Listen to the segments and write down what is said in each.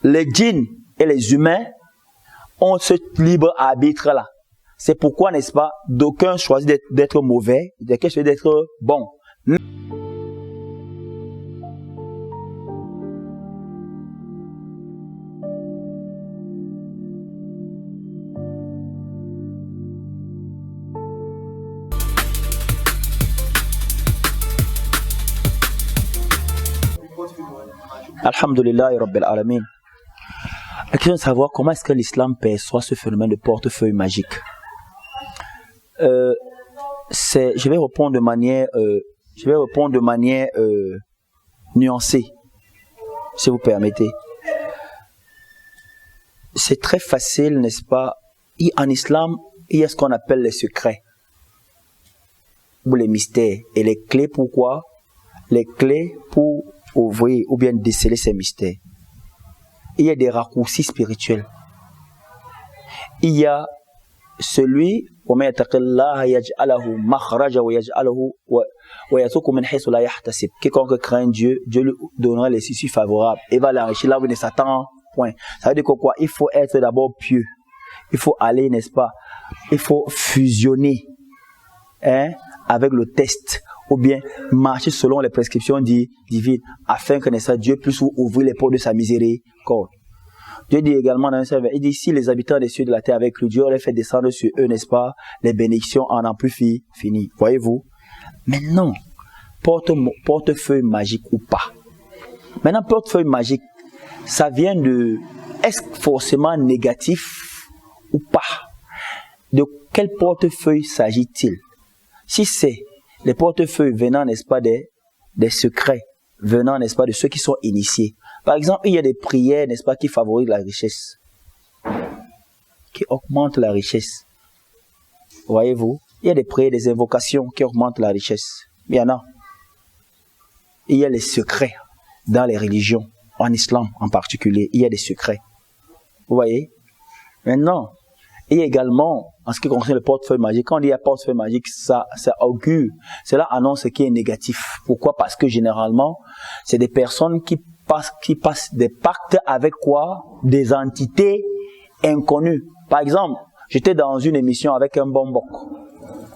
les djinns et les humains ont ce libre arbitre-là. C'est pourquoi, n'est-ce pas, d'aucuns choisissent d'être mauvais, d'aucuns choisissent d'être bons. Alhamdulillah Rabbil Alamin. La question est de savoir comment est-ce que l'islam perçoit ce phénomène de portefeuille magique. Je vais répondre de manière nuancée, si vous permettez. C'est très facile, n'est-ce pas? En islam, il y a ce qu'on appelle les secrets ou les mystères. Et les clés, pourquoi? Les clés pour ouvrir ou bien déceler ces mystères. Il y a des raccourcis spirituels. Il y a celui quiconque craint Dieu, Dieu lui donnera les issues favorables et va l'enrichir là où il ne s'attend point. Ça veut dire que quoi? Il faut être d'abord pieux. Il faut aller, n'est-ce pas? Il faut fusionner avec le test, ou bien marcher selon les prescriptions divines, afin que, n'est-ce pas, Dieu puisse ouvrir les portes de sa miséricorde. Dieu dit également dans un verset, il dit, si les habitants des cieux de la terre avec lui, Dieu aurait fait descendre sur eux, n'est-ce pas, les bénédictions en n'en plus fini. Voyez-vous? Maintenant, portefeuille magique ou pas. Maintenant, portefeuille magique, ça vient de, est-ce forcément négatif ou pas? De quel portefeuille s'agit-il? Si c'est les portefeuilles venant, n'est-ce pas, des secrets, venant, n'est-ce pas, de ceux qui sont initiés. Par exemple, il y a des prières, n'est-ce pas, qui favorisent la richesse, qui augmentent la richesse. Voyez-vous? Il y a des prières, des invocations qui augmentent la richesse. Il y en a. Il y a les secrets dans les religions, en islam en particulier. Il y a des secrets. Vous voyez? Maintenant, il y a également, en ce qui concerne le portefeuille magique, quand on dit portefeuille magique, ça augure, cela annonce ce qui est négatif. Pourquoi? Parce que généralement, c'est des personnes qui passent des pactes avec quoi? Des entités inconnues. Par exemple, j'étais dans une émission avec un bombok,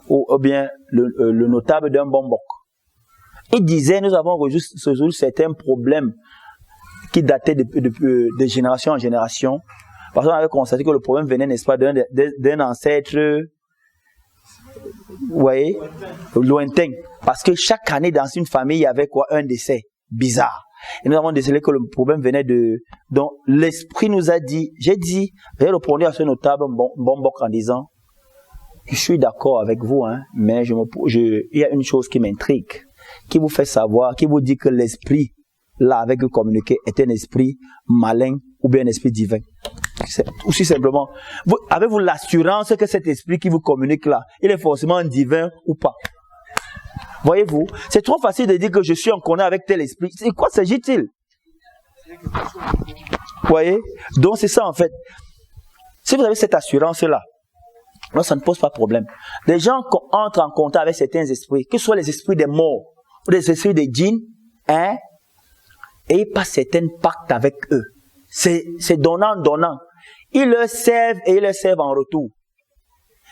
ou bien le notable d'un bombok. Il disait, nous avons résolu certains problèmes qui dataient de génération en génération. Parce qu'on avait constaté que le problème venait, n'est-ce pas, d'un ancêtre, vous voyez, lointain. Parce que chaque année, dans une famille, il y avait quoi? Un décès bizarre. Et nous avons décelé que le problème venait de... Donc, l'esprit nous a dit, j'ai répondu à ce notable bombok en disant, je suis d'accord avec vous, mais il y a une chose qui m'intrigue, qui vous fait savoir, qui vous dit que l'esprit, là, avec le communiqué, est un esprit malin ou bien un esprit divin. Aussi simplement, avez-vous l'assurance que cet esprit qui vous communique là, il est forcément divin ou pas? Voyez-vous, c'est trop facile de dire que je suis en contact avec tel esprit. C'est quoi s'agit-il? Voyez? Donc c'est ça en fait. Si vous avez cette assurance-là, alors ça ne pose pas de problème. Des gens entrent en contact avec certains esprits, que ce soit les esprits des morts ou les esprits des djinns, et ils passent certains pactes avec eux. C'est donnant. Ils leur servent et ils leur servent en retour.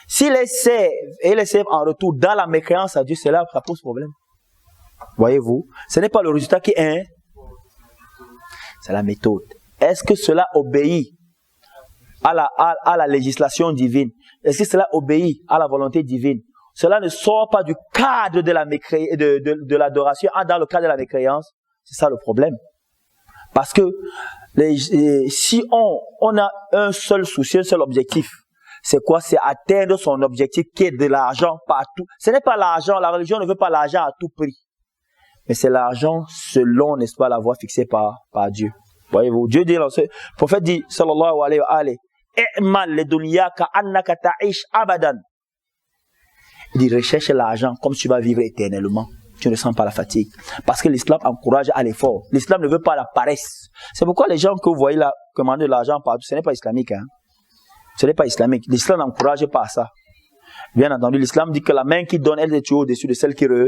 S'ils les servent et ils les servent en retour dans la mécréance à Dieu, cela pose problème. Voyez-vous, ce n'est pas le résultat qui est, c'est la méthode. Est-ce que cela obéit à la législation divine? Est-ce que cela obéit à la volonté divine? Cela ne sort pas du cadre de l'adoration dans le cadre de la mécréance. C'est ça le problème. Parce que si on a un seul souci, un seul objectif, c'est quoi? C'est atteindre son objectif qui est de l'argent partout. Ce n'est pas l'argent, la religion ne veut pas l'argent à tout prix. Mais c'est l'argent selon, n'est-ce pas, la voie fixée par Dieu. Voyez-vous, Dieu dit, le prophète dit, sallallahu alayhi wa alayhi, i'mal le dunya ka annaka ta'ish abadan. Il dit, recherche l'argent comme tu vas vivre éternellement. Tu ne sens pas la fatigue. Parce que l'islam encourage à l'effort. L'islam ne veut pas la paresse. C'est pourquoi les gens que vous voyez là, commander de l'argent partout, ce n'est pas islamique. Ce n'est pas islamique. L'islam n'encourage pas ça. Bien entendu, l'islam dit que la main qui donne, elle est toujours au-dessus de celle qui ouais.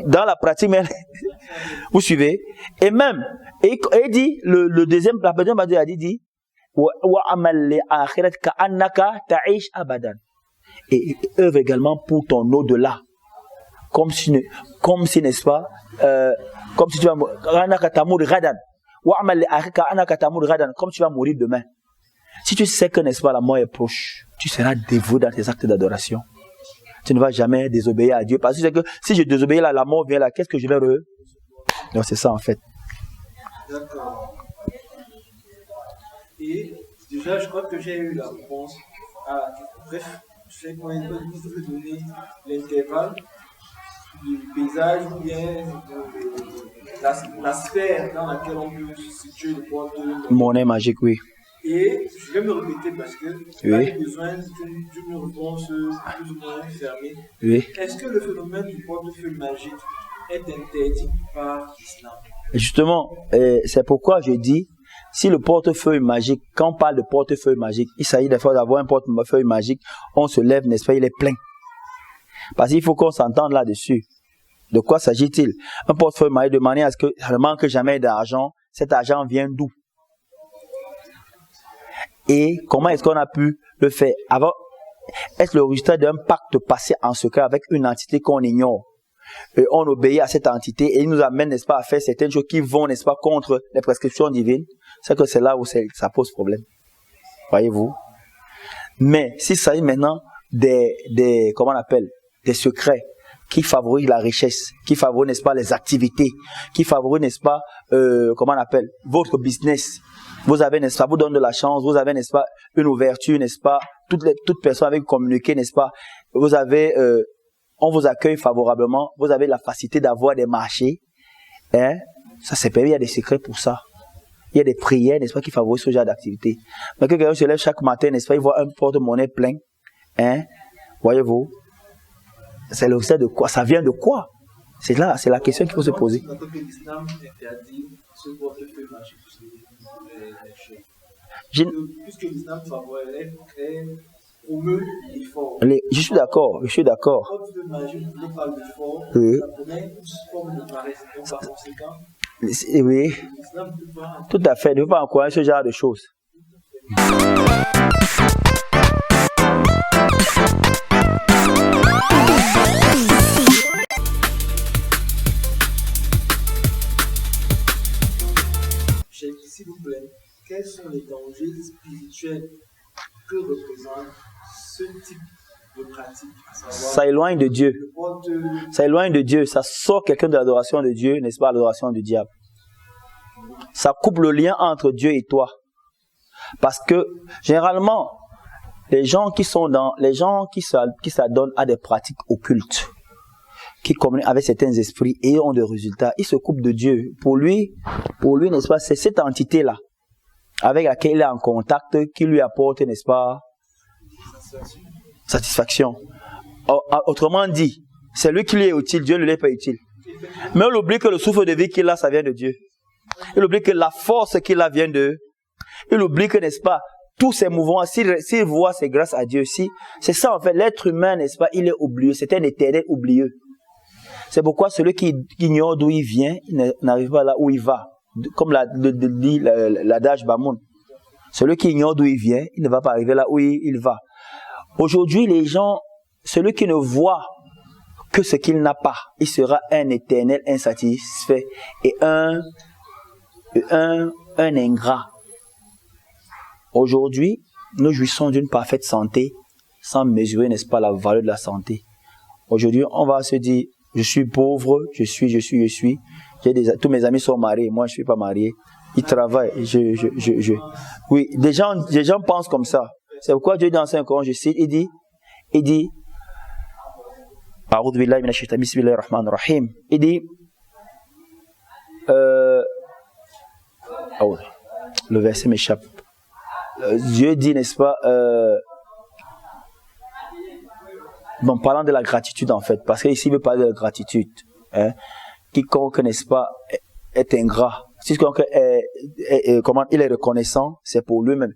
Dans la pratique, mais vous suivez. Et même, et dit, le deuxième, la deuxième partie a dit, et œuvre également pour ton au-delà. Comme si, n'est-ce pas, comme si tu vas mourir, comme tu vas mourir demain. Si tu sais que, n'est-ce pas, la mort est proche, tu seras dévoué dans tes actes d'adoration. Tu ne vas jamais désobéir à Dieu. Parce que tu sais que si je désobéis là, la mort vient là, qu'est-ce que je vais Donc c'est ça en fait. D'accord. Et déjà, je crois que j'ai eu la réponse à... Bref, je sais combien de temps vous pouvez donner l'intervalle du paysage ou bien la sphère dans laquelle on peut situer le porte-monnaie magique, oui. Et je vais me répéter parce que j'ai besoin d'une réponse plus ou moins fermée. Oui. Est-ce que le phénomène du portefeuille magique est interdit par l'islam? Justement, c'est pourquoi je dis, si le portefeuille magique, quand on parle de portefeuille magique, il s'agit des fois d'avoir un portefeuille magique, on se lève, n'est-ce pas, il est plein. Parce qu'il faut qu'on s'entende là-dessus. De quoi s'agit-il? Un portefeuille magique de manière à ce que ça ne manque jamais d'argent. Cet argent vient d'où? Et comment est-ce qu'on a pu le faire? Avant, est-ce le résultat d'un pacte passé en secret avec une entité qu'on ignore? Et on obéit à cette entité et il nous amène, n'est-ce pas, à faire certaines choses qui vont, n'est-ce pas, contre les prescriptions divines. C'est que c'est là où ça pose problème. Voyez-vous? Mais s'il s'agit maintenant comment on appelle, des secrets qui favorisent la richesse, qui favorisent, n'est-ce pas, les activités, qui favorisent, n'est-ce pas, comment on appelle, votre business. Vous avez, n'est-ce pas, vous donne de la chance, vous avez, n'est-ce pas, une ouverture, n'est-ce pas, toute personne avec vous communiquer, n'est-ce pas, vous avez, on vous accueille favorablement, vous avez la facilité d'avoir des marchés, hein, ça c'est permis, il y a des secrets pour ça. Il y a des prières, n'est-ce pas, qui favorisent ce genre d'activité. Mais que quelqu'un se lève chaque matin, n'est-ce pas, il voit un porte-monnaie plein, hein, voyez-vous, c'est le résultat de quoi? Ça vient de quoi? C'est là, c'est la question qu'il faut se poser. Puisque l'islam favorise promeut l'effort. Je suis d'accord, je suis d'accord. Quand tu imagines que tu parles d'effort, oui. ça prenait une forme de paresse. Donc par conséquent, oui, tout à fait, ne faut pas encourager ce genre de choses. S'il vous plaît, quels sont les dangers spirituels que représente ce type de pratique? Ça éloigne de Dieu. Ça éloigne de Dieu. Ça sort quelqu'un de l'adoration de Dieu, n'est-ce pas, l'adoration du diable. Ça coupe le lien entre Dieu et toi. Parce que, généralement, les gens qui s'adonnent à des pratiques occultes, qui communiquent avec certains esprits et ont des résultats, ils se coupent de Dieu. Pour lui, n'est-ce pas, c'est cette entité-là, avec laquelle il est en contact, qui lui apporte, n'est-ce pas, satisfaction. Autrement dit, c'est lui qui lui est utile, Dieu ne lui est pas utile. Mais on oublie que le souffle de vie qu'il a, ça vient de Dieu. Il oublie que la force qu'il a vient de... Il oublie que, n'est-ce pas, tous ces mouvements, s'il voit, c'est grâce à Dieu. C'est ça, en fait, l'être humain, n'est-ce pas, il est oublieux. C'est un éternel oublieux. C'est pourquoi celui qui ignore d'où il vient, il n'arrive pas là où il va. Comme dit l'adage Bamoun. Celui qui ignore d'où il vient, il ne va pas arriver là où il va. Aujourd'hui, les gens, celui qui ne voit que ce qu'il n'a pas, il sera un éternel insatisfait et un ingrat. Aujourd'hui, nous jouissons d'une parfaite santé sans mesurer, n'est-ce pas, la valeur de la santé. Aujourd'hui, on va se dire, je suis pauvre, je suis. Tous mes amis sont mariés, moi je suis pas marié. Ils travaillent, Oui, des gens pensent comme ça. C'est pourquoi Dieu dans un Coran, je cite, il dit, A'udhu billahi minash shaitanir rajim, bismillahir rahmanir rahim. Il dit, le verset m'échappe. Dieu dit, n'est-ce pas, bon, parlant de la gratitude en fait, parce qu'ici il veut parler de la gratitude. Hein. Quiconque, n'est-ce pas, est ingrat. Si quiconque comment il est reconnaissant, c'est pour lui-même.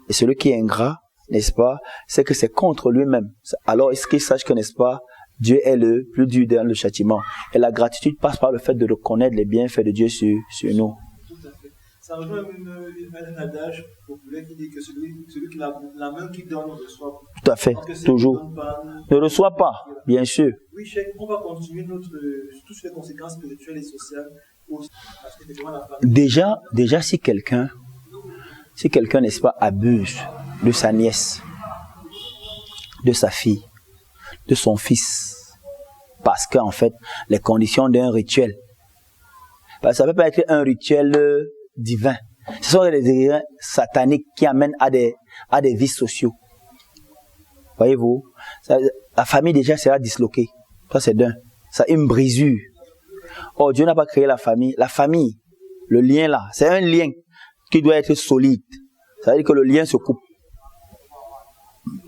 Et celui qui est ingrat, n'est-ce pas, c'est que c'est contre lui-même. Alors est-ce qu'il sache que, n'est-ce pas, Dieu est le plus dur dans le châtiment. Et la gratitude passe par le fait de reconnaître les bienfaits de Dieu sur nous. Tout à fait. Ça rejoint un adage populaire qui dit que celui qui la main qui donne reçoit. Tout à fait, toujours. Ne reçoit pas, bien sûr. Oui, Cheikh, on va continuer toutes les conséquences spirituelles et sociales. Parce que la famille... Déjà si quelqu'un, n'est-ce pas, abuse de sa nièce, de sa fille, de son fils, parce qu'en fait, les conditions d'un rituel, parce que ça peut pas être un rituel divin. Ce sont des délires sataniques qui amènent à des vices sociaux. Voyez-vous, la famille déjà sera disloquée. Ça c'est d'un. Ça a une brisure. Oh, Dieu n'a pas créé la famille. La famille, le lien là, c'est un lien qui doit être solide. Ça veut dire que le lien se coupe.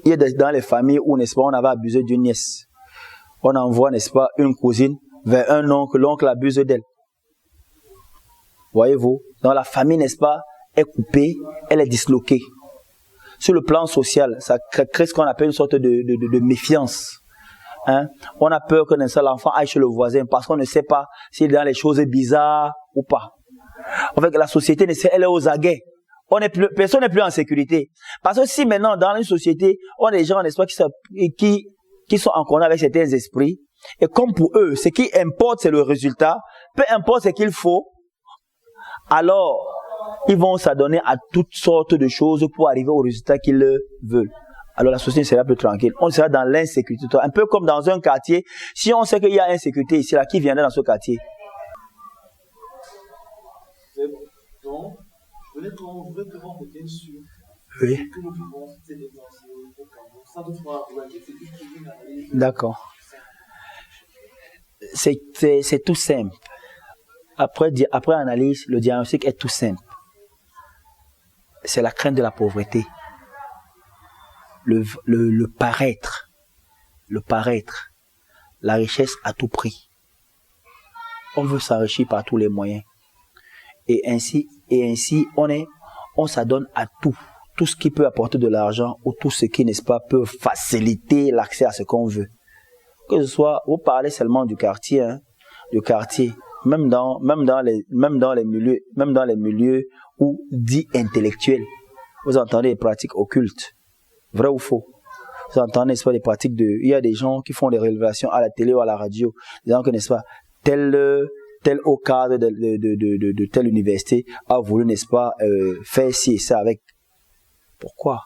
Il y a dans les familles où, n'est-ce pas, on avait abusé d'une nièce. On envoie, n'est-ce pas, une cousine vers un oncle, l'oncle abuse d'elle. Voyez-vous, dans la famille, n'est-ce pas, est coupée, elle est disloquée. Sur le plan social, ça crée ce qu'on appelle une sorte de méfiance. Hein? On a peur que l'enfant aille chez le voisin parce qu'on ne sait pas s'il est dans les choses bizarres ou pas. En fait, la société, elle est aux aguets. Personne n'est plus en sécurité. Parce que si maintenant, dans une société, on a des gens, n'est-ce pas, qui sont en contact avec certains esprits, et comme pour eux, ce qui importe, c'est le résultat, peu importe ce qu'il faut, alors, ils vont s'adonner à toutes sortes de choses pour arriver au résultat qu'ils veulent. Alors la société sera plus tranquille. On sera dans l'insécurité. Un peu comme dans un quartier. Si on sait qu'il y a insécurité ici, là, qui viendrait dans ce quartier? Donc, je voulais que l'on revienne sur oui. ce que nous vivons ces temps au Cameroun. Sans toutefois c'est juste une analyse. D'accord. C'est tout simple. Après analyse, le diagnostic est tout simple. C'est la crainte de la pauvreté. Le paraître. Le paraître. La richesse à tout prix. On veut s'enrichir par tous les moyens. Et ainsi, on s'adonne à tout. Tout ce qui peut apporter de l'argent ou tout ce qui, n'est-ce pas, peut faciliter l'accès à ce qu'on veut. Que ce soit, vous parlez seulement du quartier, hein, même dans les milieux où dits intellectuels. Vous entendez des pratiques occultes. Vrai ou faux? Vous entendez, n'est-ce pas, des pratiques il y a des gens qui font des révélations à la télé ou à la radio, disant que, n'est-ce pas, tel haut cadre de telle université a voulu, n'est-ce pas, faire ci et ça avec. Pourquoi?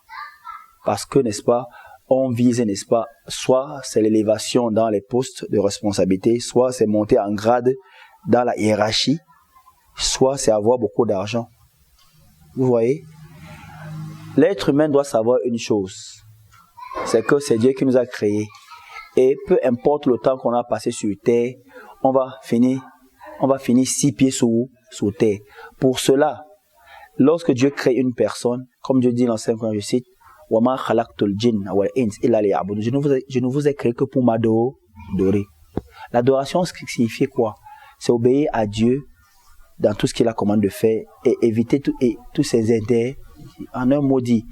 Parce que, n'est-ce pas, on vise, n'est-ce pas, soit c'est l'élévation dans les postes de responsabilité, soit c'est monter en grade dans la hiérarchie, soit c'est avoir beaucoup d'argent. Vous voyez? L'être humain doit savoir une chose, c'est que c'est Dieu qui nous a créés. Et peu importe le temps qu'on a passé sur terre, on va finir 6 pieds sous terre. Pour cela, lorsque Dieu crée une personne, comme Dieu dit dans 5 je cite, je ne vous ai créé que pour m'adorer. L'adoration signifie quoi? C'est obéir à Dieu dans tout ce qu'il a commandé de faire et éviter tous ses intérêts. En un mot dit,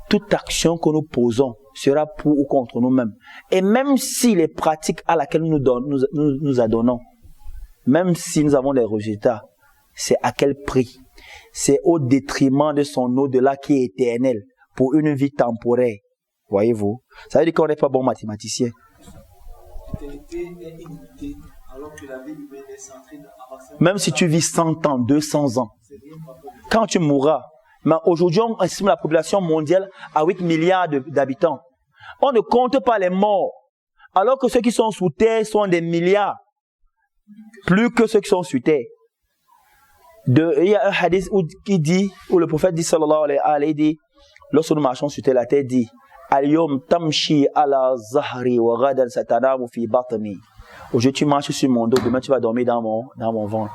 toute action que nous posons sera pour ou contre nous-mêmes. Et même si les pratiques à laquelle nous adonnons, même si nous avons des résultats, c'est à quel prix? C'est au détriment de son au-delà qui est éternel pour une vie temporaire. Voyez-vous? Ça veut dire qu'on n'est pas bon mathématicien. Même si tu vis 100 ans, 200 ans, quand tu mourras, mais aujourd'hui on estime la population mondiale à 8 milliards d'habitants. On ne compte pas les morts, alors que ceux qui sont sous terre sont des milliards, plus que ceux qui sont sur terre. Il y a un hadith où le prophète dit, sallallahu alayhi, dit, lorsque nous marchons sur terre, la terre dit, Al-yom tamshi ala zahri wa gadan satanamu fi batni. Aujourd'hui tu marches sur mon dos, demain tu vas dormir dans mon ventre.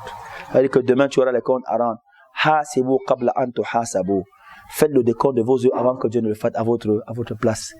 C'est-à-dire que demain tu auras les comptes à rendre. Hasibu qabla an tuhasabu. Faites le décompte de vos œuvres avant que Dieu ne le fasse à votre place.